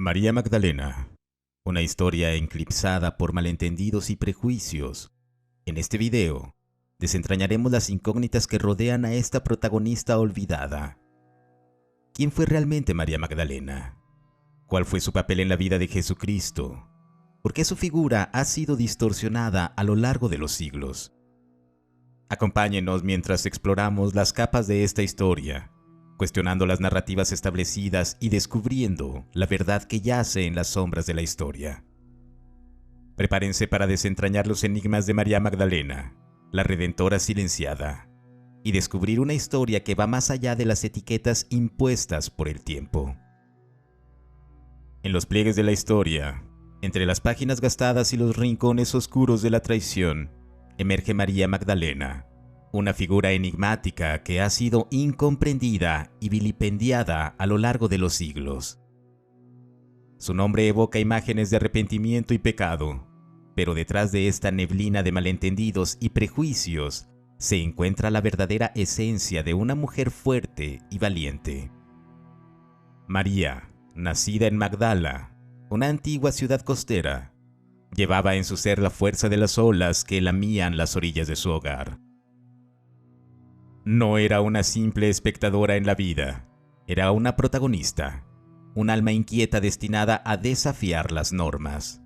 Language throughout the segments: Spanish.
María Magdalena, una historia eclipsada por malentendidos y prejuicios. En este video, desentrañaremos las incógnitas que rodean a esta protagonista olvidada. ¿Quién fue realmente María Magdalena? ¿Cuál fue su papel en la vida de Jesucristo? ¿Por qué su figura ha sido distorsionada a lo largo de los siglos? Acompáñenos mientras exploramos las capas de esta historia, cuestionando las narrativas establecidas y descubriendo la verdad que yace en las sombras de la historia. Prepárense para desentrañar los enigmas de María Magdalena, la Redentora silenciada, y descubrir una historia que va más allá de las etiquetas impuestas por el tiempo. En los pliegues de la historia, entre las páginas gastadas y los rincones oscuros de la traición, emerge María Magdalena, una figura enigmática que ha sido incomprendida y vilipendiada a lo largo de los siglos. Su nombre evoca imágenes de arrepentimiento y pecado, pero detrás de esta neblina de malentendidos y prejuicios se encuentra la verdadera esencia de una mujer fuerte y valiente. María, nacida en Magdala, una antigua ciudad costera, llevaba en su ser la fuerza de las olas que lamían las orillas de su hogar. No era una simple espectadora en la vida, era una protagonista, un alma inquieta destinada a desafiar las normas.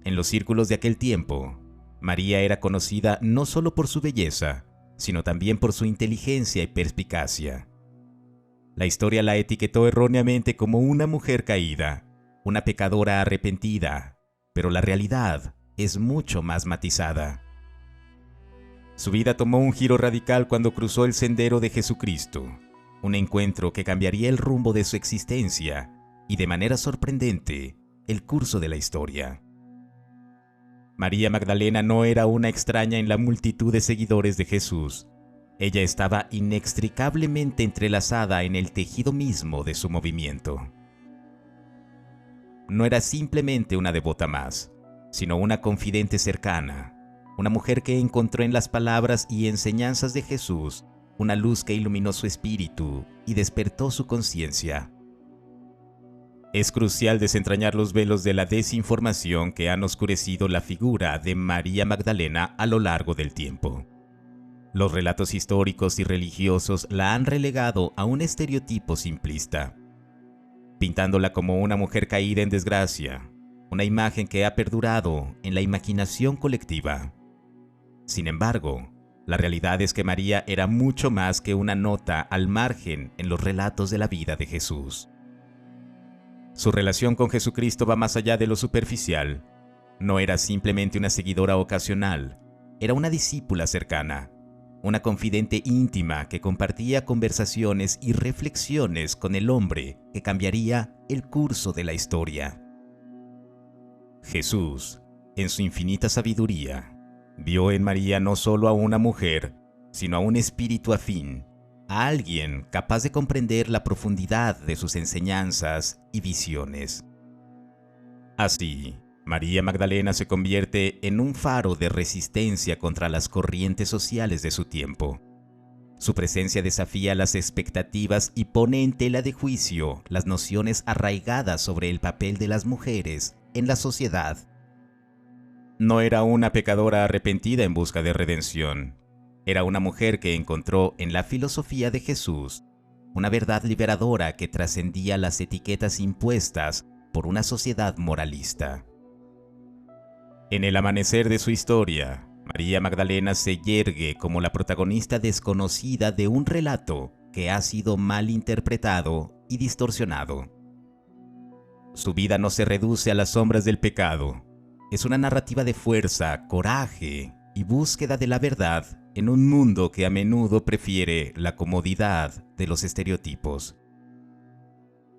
En los círculos de aquel tiempo, María era conocida no solo por su belleza, sino también por su inteligencia y perspicacia. La historia la etiquetó erróneamente como una mujer caída, una pecadora arrepentida, pero la realidad es mucho más matizada. Su vida tomó un giro radical cuando cruzó el sendero de Jesucristo, un encuentro que cambiaría el rumbo de su existencia y, de manera sorprendente, el curso de la historia. María Magdalena no era una extraña en la multitud de seguidores de Jesús. Ella estaba inextricablemente entrelazada en el tejido mismo de su movimiento. No era simplemente una devota más, sino una confidente cercana, una mujer que encontró en las palabras y enseñanzas de Jesús una luz que iluminó su espíritu y despertó su conciencia. Es crucial desentrañar los velos de la desinformación que han oscurecido la figura de María Magdalena a lo largo del tiempo. Los relatos históricos y religiosos la han relegado a un estereotipo simplista, pintándola como una mujer caída en desgracia, una imagen que ha perdurado en la imaginación colectiva. Sin embargo, la realidad es que María era mucho más que una nota al margen en los relatos de la vida de Jesús. Su relación con Jesucristo va más allá de lo superficial. No era simplemente una seguidora ocasional, era una discípula cercana, una confidente íntima que compartía conversaciones y reflexiones con el hombre que cambiaría el curso de la historia. Jesús, en su infinita sabiduría, vio en María no solo a una mujer, sino a un espíritu afín, a alguien capaz de comprender la profundidad de sus enseñanzas y visiones. Así, María Magdalena se convierte en un faro de resistencia contra las corrientes sociales de su tiempo. Su presencia desafía las expectativas y pone en tela de juicio las nociones arraigadas sobre el papel de las mujeres en la sociedad. No era una pecadora arrepentida en busca de redención. Era una mujer que encontró en la filosofía de Jesús una verdad liberadora que trascendía las etiquetas impuestas por una sociedad moralista. En el amanecer de su historia, María Magdalena se yergue como la protagonista desconocida de un relato que ha sido mal interpretado y distorsionado. Su vida no se reduce a las sombras del pecado. Es una narrativa de fuerza, coraje y búsqueda de la verdad en un mundo que a menudo prefiere la comodidad de los estereotipos.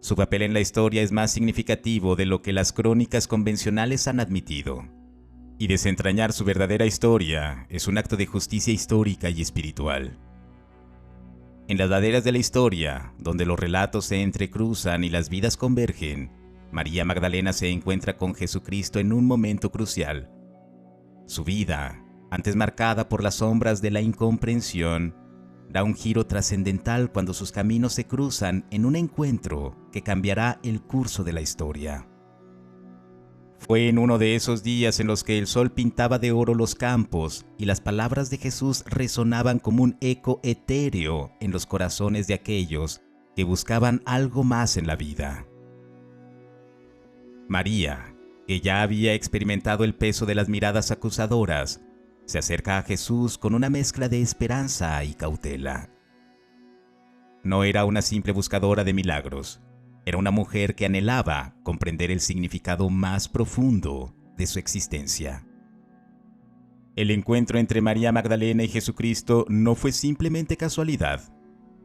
Su papel en la historia es más significativo de lo que las crónicas convencionales han admitido. Y desentrañar su verdadera historia es un acto de justicia histórica y espiritual. En las laderas de la historia, donde los relatos se entrecruzan y las vidas convergen, María Magdalena se encuentra con Jesucristo en un momento crucial. Su vida, antes marcada por las sombras de la incomprensión, da un giro trascendental cuando sus caminos se cruzan en un encuentro que cambiará el curso de la historia. Fue en uno de esos días en los que el sol pintaba de oro los campos y las palabras de Jesús resonaban como un eco etéreo en los corazones de aquellos que buscaban algo más en la vida. María, que ya había experimentado el peso de las miradas acusadoras, se acerca a Jesús con una mezcla de esperanza y cautela. No era una simple buscadora de milagros, era una mujer que anhelaba comprender el significado más profundo de su existencia. El encuentro entre María Magdalena y Jesucristo no fue simplemente casualidad,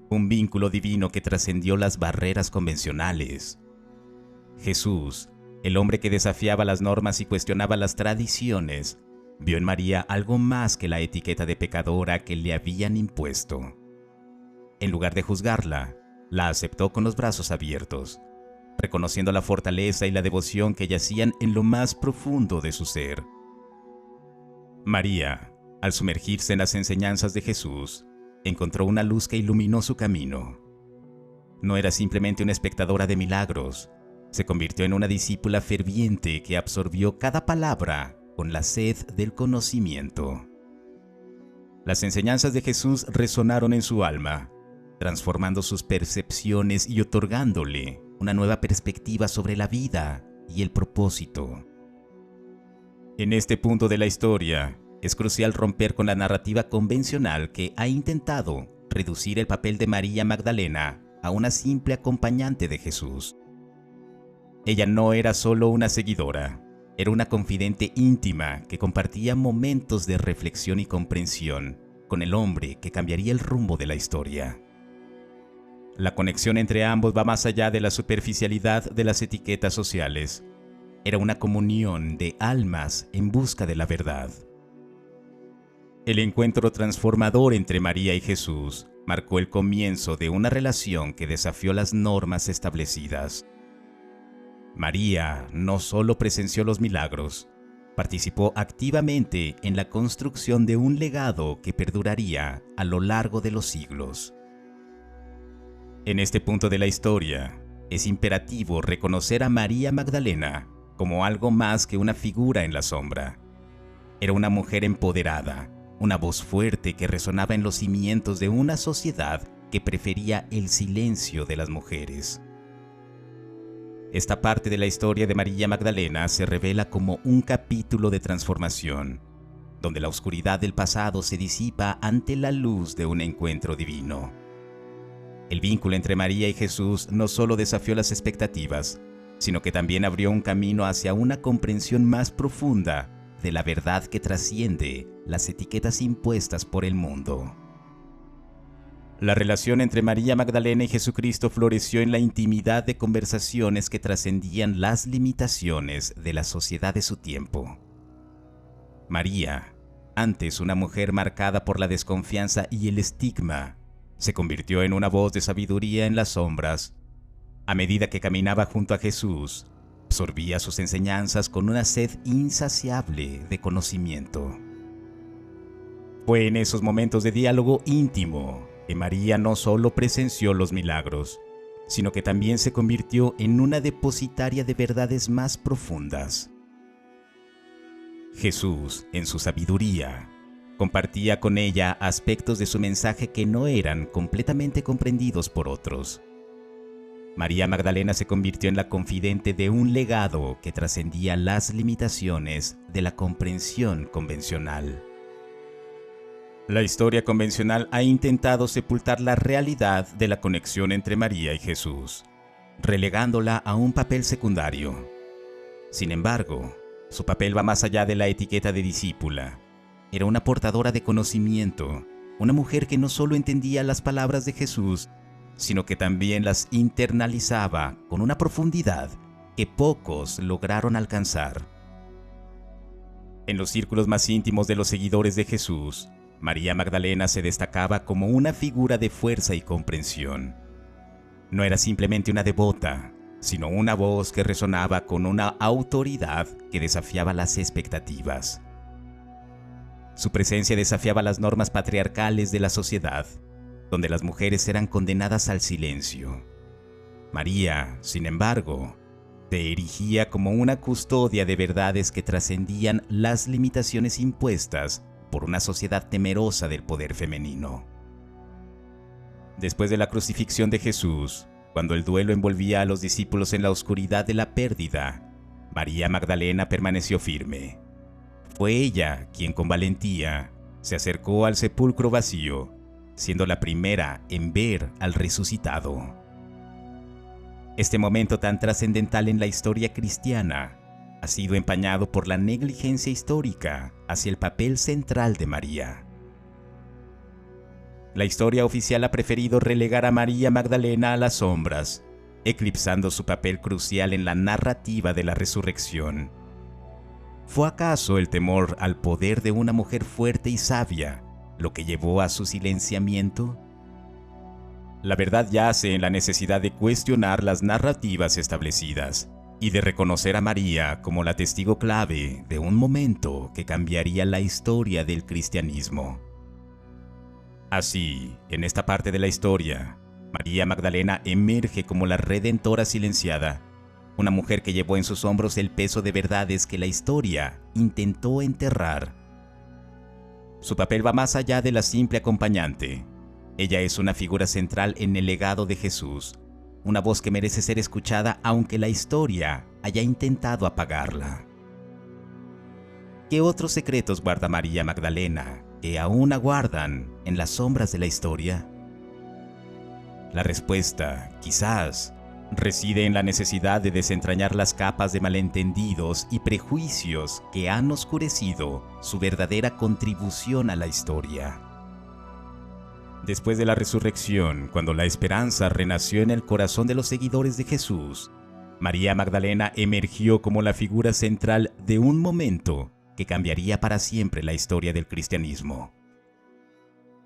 un vínculo divino que trascendió las barreras convencionales. Jesús, el hombre que desafiaba las normas y cuestionaba las tradiciones, vio en María algo más que la etiqueta de pecadora que le habían impuesto. En lugar de juzgarla, la aceptó con los brazos abiertos, reconociendo la fortaleza y la devoción que yacían en lo más profundo de su ser. María, al sumergirse en las enseñanzas de Jesús, encontró una luz que iluminó su camino. No era simplemente una espectadora de milagros, se convirtió en una discípula ferviente que absorbió cada palabra con la sed del conocimiento. Las enseñanzas de Jesús resonaron en su alma, transformando sus percepciones y otorgándole una nueva perspectiva sobre la vida y el propósito. En este punto de la historia, es crucial romper con la narrativa convencional que ha intentado reducir el papel de María Magdalena a una simple acompañante de Jesús. Ella no era solo una seguidora, era una confidente íntima que compartía momentos de reflexión y comprensión con el hombre que cambiaría el rumbo de la historia. La conexión entre ambos va más allá de la superficialidad de las etiquetas sociales. Era una comunión de almas en busca de la verdad. El encuentro transformador entre María y Jesús marcó el comienzo de una relación que desafió las normas establecidas. María no solo presenció los milagros, participó activamente en la construcción de un legado que perduraría a lo largo de los siglos. En este punto de la historia, es imperativo reconocer a María Magdalena como algo más que una figura en la sombra. Era una mujer empoderada, una voz fuerte que resonaba en los cimientos de una sociedad que prefería el silencio de las mujeres. Esta parte de la historia de María Magdalena se revela como un capítulo de transformación, donde la oscuridad del pasado se disipa ante la luz de un encuentro divino. El vínculo entre María y Jesús no solo desafió las expectativas, sino que también abrió un camino hacia una comprensión más profunda de la verdad que trasciende las etiquetas impuestas por el mundo. La relación entre María Magdalena y Jesucristo floreció en la intimidad de conversaciones que trascendían las limitaciones de la sociedad de su tiempo. María, antes una mujer marcada por la desconfianza y el estigma, se convirtió en una voz de sabiduría en las sombras. A medida que caminaba junto a Jesús, absorbía sus enseñanzas con una sed insaciable de conocimiento. Fue en esos momentos de diálogo íntimo que María no solo presenció los milagros, sino que también se convirtió en una depositaria de verdades más profundas. Jesús, en su sabiduría, compartía con ella aspectos de su mensaje que no eran completamente comprendidos por otros. María Magdalena se convirtió en la confidente de un legado que trascendía las limitaciones de la comprensión convencional. La historia convencional ha intentado sepultar la realidad de la conexión entre María y Jesús, relegándola a un papel secundario. Sin embargo, su papel va más allá de la etiqueta de discípula. Era una portadora de conocimiento, una mujer que no solo entendía las palabras de Jesús, sino que también las internalizaba con una profundidad que pocos lograron alcanzar. En los círculos más íntimos de los seguidores de Jesús, María Magdalena se destacaba como una figura de fuerza y comprensión. No era simplemente una devota, sino una voz que resonaba con una autoridad que desafiaba las expectativas. Su presencia desafiaba las normas patriarcales de la sociedad, donde las mujeres eran condenadas al silencio. María, sin embargo, se erigía como una custodia de verdades que trascendían las limitaciones impuestas por una sociedad temerosa del poder femenino. Después de la crucifixión de Jesús, cuando el duelo envolvía a los discípulos en la oscuridad de la pérdida, María Magdalena permaneció firme. Fue ella quien con valentía se acercó al sepulcro vacío, siendo la primera en ver al resucitado. Este momento tan trascendental en la historia cristiana ha sido empañado por la negligencia histórica hacia el papel central de María. La historia oficial ha preferido relegar a María Magdalena a las sombras, eclipsando su papel crucial en la narrativa de la resurrección. ¿Fue acaso el temor al poder de una mujer fuerte y sabia lo que llevó a su silenciamiento? La verdad yace en la necesidad de cuestionar las narrativas establecidas y de reconocer a María como la testigo clave de un momento que cambiaría la historia del cristianismo. Así, en esta parte de la historia, María Magdalena emerge como la redentora silenciada, una mujer que llevó en sus hombros el peso de verdades que la historia intentó enterrar. Su papel va más allá de la simple acompañante. Ella es una figura central en el legado de Jesús, una voz que merece ser escuchada aunque la historia haya intentado apagarla. ¿Qué otros secretos guarda María Magdalena que aún aguardan en las sombras de la historia? La respuesta, quizás, reside en la necesidad de desentrañar las capas de malentendidos y prejuicios que han oscurecido su verdadera contribución a la historia. Después de la resurrección, cuando la esperanza renació en el corazón de los seguidores de Jesús, María Magdalena emergió como la figura central de un momento que cambiaría para siempre la historia del cristianismo.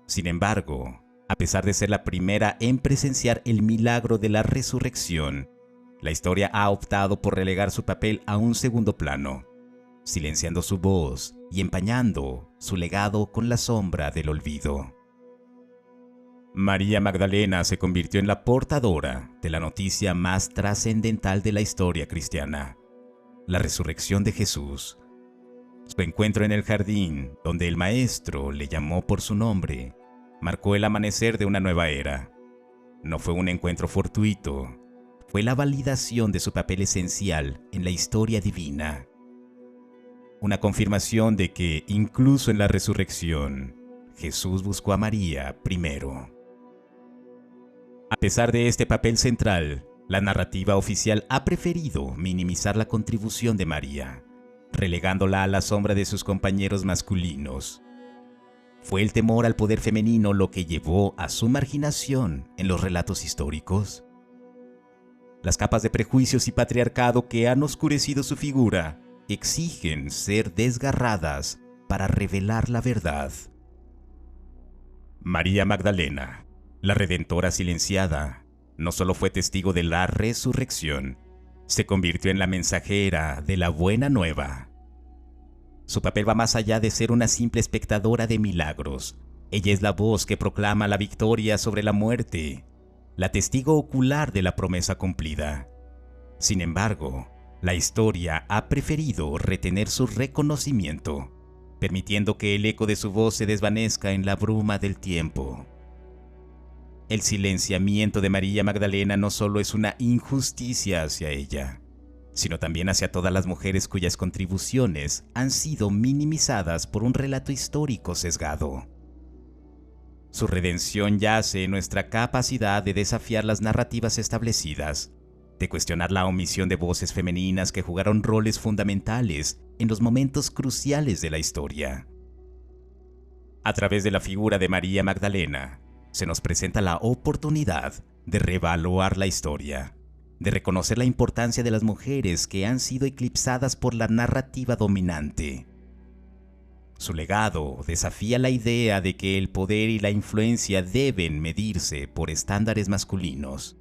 Sin embargo, a pesar de ser la primera en presenciar el milagro de la resurrección, la historia ha optado por relegar su papel a un segundo plano, silenciando su voz y empañando su legado con la sombra del olvido. María Magdalena se convirtió en la portadora de la noticia más trascendental de la historia cristiana, la resurrección de Jesús. Su encuentro en el jardín, donde el Maestro le llamó por su nombre, marcó el amanecer de una nueva era. No fue un encuentro fortuito, fue la validación de su papel esencial en la historia divina. Una confirmación de que, incluso en la resurrección, Jesús buscó a María primero. A pesar de este papel central, la narrativa oficial ha preferido minimizar la contribución de María, relegándola a la sombra de sus compañeros masculinos. ¿Fue el temor al poder femenino lo que llevó a su marginación en los relatos históricos? Las capas de prejuicios y patriarcado que han oscurecido su figura exigen ser desgarradas para revelar la verdad. María Magdalena, la redentora silenciada, no solo fue testigo de la resurrección, se convirtió en la mensajera de la buena nueva. Su papel va más allá de ser una simple espectadora de milagros. Ella es la voz que proclama la victoria sobre la muerte, la testigo ocular de la promesa cumplida. Sin embargo, la historia ha preferido retener su reconocimiento, permitiendo que el eco de su voz se desvanezca en la bruma del tiempo. El silenciamiento de María Magdalena no solo es una injusticia hacia ella, sino también hacia todas las mujeres cuyas contribuciones han sido minimizadas por un relato histórico sesgado. Su redención yace en nuestra capacidad de desafiar las narrativas establecidas, de cuestionar la omisión de voces femeninas que jugaron roles fundamentales en los momentos cruciales de la historia. A través de la figura de María Magdalena, se nos presenta la oportunidad de reevaluar la historia, de reconocer la importancia de las mujeres que han sido eclipsadas por la narrativa dominante. Su legado desafía la idea de que el poder y la influencia deben medirse por estándares masculinos.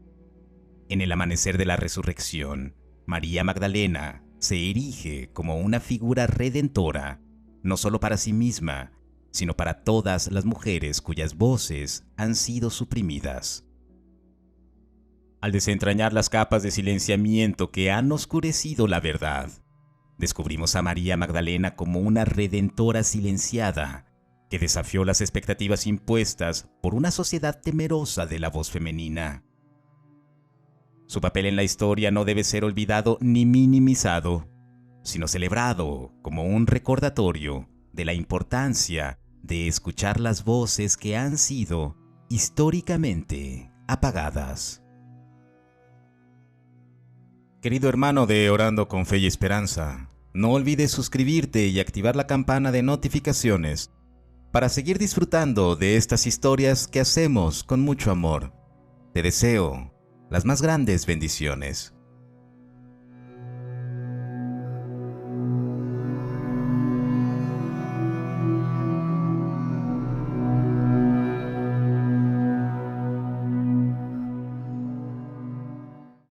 En el amanecer de la resurrección, María Magdalena se erige como una figura redentora, no solo para sí misma, sino para todas las mujeres cuyas voces han sido suprimidas. Al desentrañar las capas de silenciamiento que han oscurecido la verdad, descubrimos a María Magdalena como una redentora silenciada que desafió las expectativas impuestas por una sociedad temerosa de la voz femenina. Su papel en la historia no debe ser olvidado ni minimizado, sino celebrado como un recordatorio de la importancia de escuchar las voces que han sido históricamente apagadas. Querido hermano de Orando con Fe y Esperanza, no olvides suscribirte y activar la campana de notificaciones para seguir disfrutando de estas historias que hacemos con mucho amor. Te deseo las más grandes bendiciones.